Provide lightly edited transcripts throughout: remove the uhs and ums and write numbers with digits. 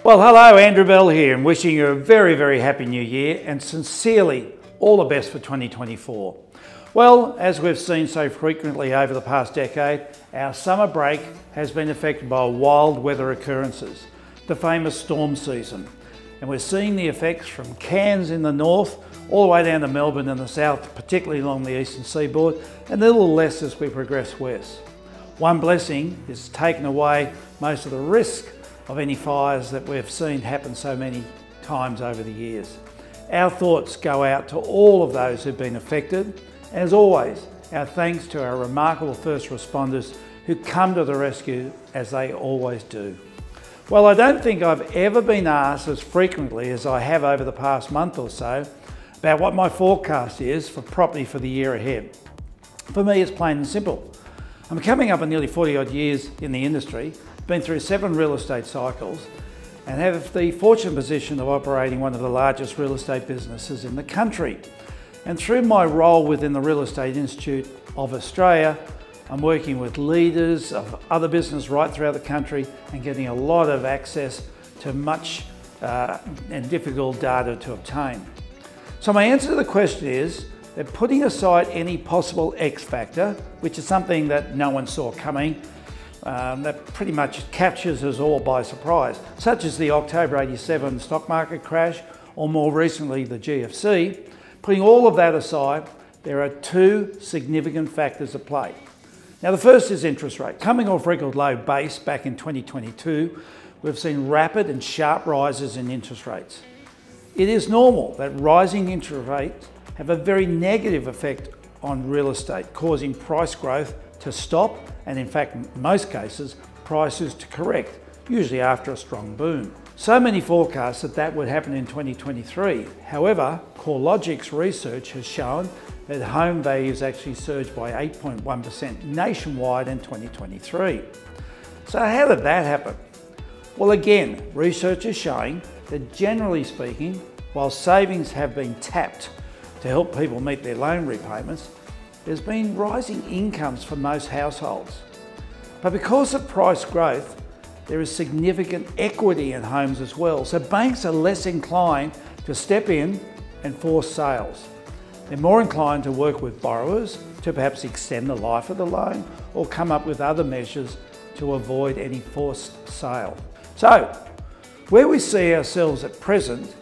Well, hello, Andrew Bell here, and wishing you a very, very happy new year and sincerely all the best for 2024. Well, as we've seen so frequently over the past decade, our summer break has been affected by wild weather occurrences, the famous storm season. And we're seeing the effects from Cairns in the north all the way down to Melbourne in the south, particularly along the eastern seaboard, and a little less as we progress west. One blessing is taken away most of the risk of any fires that we've seen happen so many times over the years. Our thoughts go out to all of those who've been affected, and as always, our thanks to our remarkable first responders who come to the rescue as they always do. Well, I don't think I've ever been asked as frequently as I have over the past month or so about what my forecast is for property for the year ahead. For me, it's plain and simple. I'm coming up on nearly 40 odd years in the industry, been through 7 real estate cycles, and have the fortunate position of operating one of the largest real estate businesses in the country. And through my role within the Real Estate Institute of Australia, I'm working with leaders of other business right throughout the country and getting a lot of access to much and difficult data to obtain. So my answer to the question is that putting aside any possible X factor, which is something that no one saw coming, that pretty much captures us all by surprise, such as the October '87 stock market crash, or more recently the GFC. Putting all of that aside, there are 2 significant factors at play. Now the first is interest rate. Coming off record low base back in 2022, we've seen rapid and sharp rises in interest rates. It is normal that rising interest rates have a very negative effect on real estate, causing price growth to stop, and in fact, in most cases, prices to correct, usually after a strong boom. So many forecasts that would happen in 2023. However, CoreLogic's research has shown that home values actually surged by 8.1% nationwide in 2023. So how did that happen? Well, again, research is showing that generally speaking, while savings have been tapped to help people meet their loan repayments, there's been rising incomes for most households. But because of price growth, there is significant equity in homes as well, so banks are less inclined to step in and force sales. They're more inclined to work with borrowers to perhaps extend the life of the loan or come up with other measures to avoid any forced sale. So, where we see ourselves at present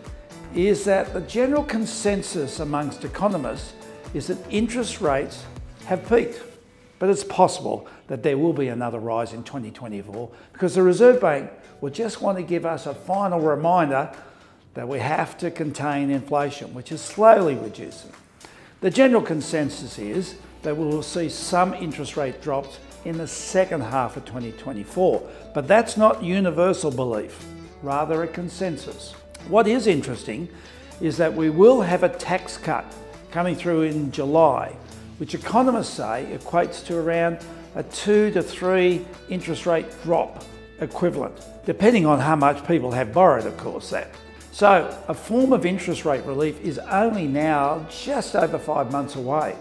is that the general consensus amongst economists is that interest rates have peaked, but it's possible that there will be another rise in 2024 because the Reserve Bank will just want to give us a final reminder that we have to contain inflation, which is slowly reducing. The general consensus is that we will see some interest rate drops in the second half of 2024, but that's not universal belief, rather a consensus. What is interesting is that we will have a tax cut coming through in July, which economists say equates to around a 2 to 3 interest rate drop equivalent, depending on how much people have borrowed, of course, that. So a form of interest rate relief is only now just over 5 months away.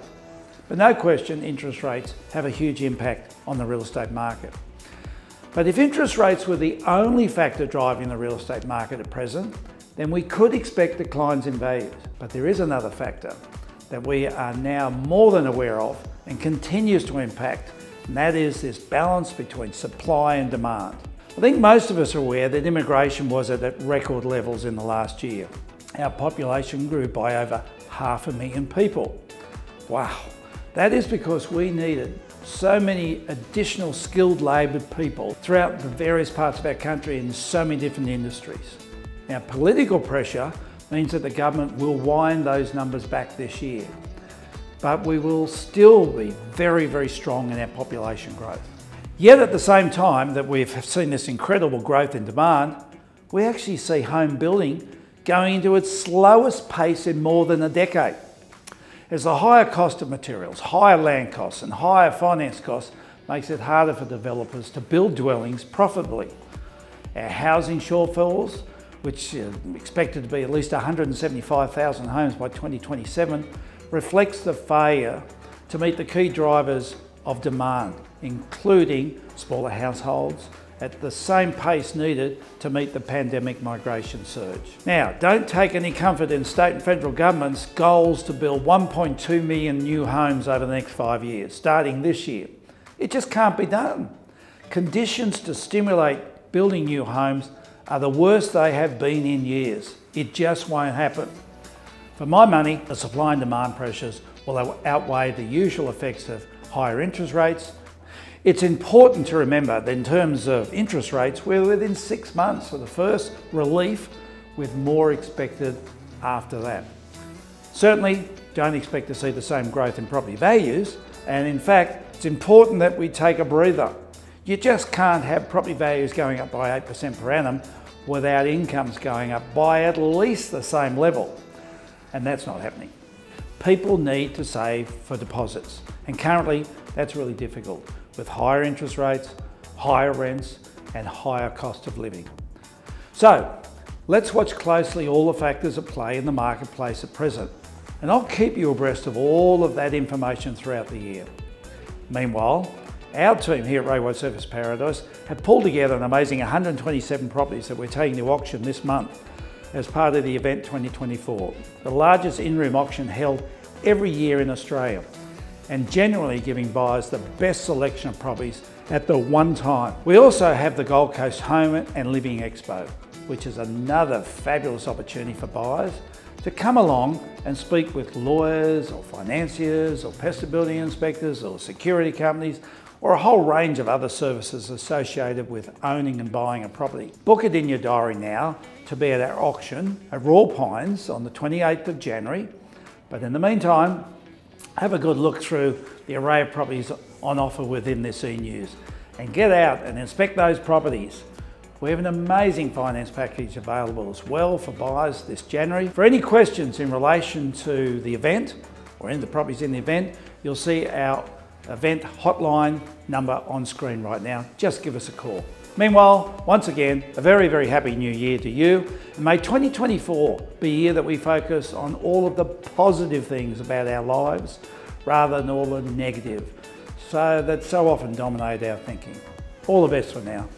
But no question, interest rates have a huge impact on the real estate market. But if interest rates were the only factor driving the real estate market at present, then we could expect declines in values. But there is another factor that we are now more than aware of and continues to impact, and that is this balance between supply and demand. I think most of us are aware that immigration was at record levels in the last year. Our population grew by over 500,000 people. Wow, that is because we needed so many additional skilled laboured people throughout the various parts of our country in so many different industries. Now, political pressure means that the government will wind those numbers back this year, but we will still be very, very strong in our population growth. Yet at the same time that we've seen this incredible growth in demand, we actually see home building going into its slowest pace in more than a decade. As the higher cost of materials, higher land costs and higher finance costs makes it harder for developers to build dwellings profitably. Our housing shortfalls, which are expected to be at least 175,000 homes by 2027, reflects the failure to meet the key drivers of demand, including smaller households at the same pace needed to meet the pandemic migration surge. Now, don't take any comfort in state and federal government's goals to build 1.2 million new homes over the next 5 years, starting this year. It just can't be done. Conditions to stimulate building new homes are the worst they have been in years. It just won't happen. For my money, the supply and demand pressures will outweigh the usual effects of higher interest rates. It's important to remember that in terms of interest rates, we're within 6 months of the first relief, with more expected after that. Certainly, don't expect to see the same growth in property values, and in fact, it's important that we take a breather. You just can't have property values going up by 8% per annum without incomes going up by at least the same level, and that's not happening. People need to save for deposits, and currently that's really difficult with higher interest rates, higher rents, and higher cost of living. So let's watch closely all the factors at play in the marketplace at present, and I'll keep you abreast of all of that information throughout the year. Meanwhile, our team here at Railway Service Paradise have pulled together an amazing 127 properties that we're taking to auction this month as part of the event 2024, the largest in-room auction held every year in Australia, and generally giving buyers the best selection of properties at the one time. We also have the Gold Coast Home and Living Expo, which is another fabulous opportunity for buyers to come along and speak with lawyers or financiers or pest building inspectors or security companies, or a whole range of other services associated with owning and buying a property. Book it in your diary now to be at our auction at Raw Pines on the 28th of January. But in the meantime, have a good look through the array of properties on offer within this e-news and get out and inspect those properties. We have an amazing finance package available as well for buyers this January. For any questions in relation to the event or in the properties in the event, you'll see our event hotline number on screen right now. Just give us a call. Meanwhile, once again, a very, very happy new year to you. And may 2024 be a year that we focus on all of the positive things about our lives rather than all the negative, so that so often dominate our thinking. All the best for now.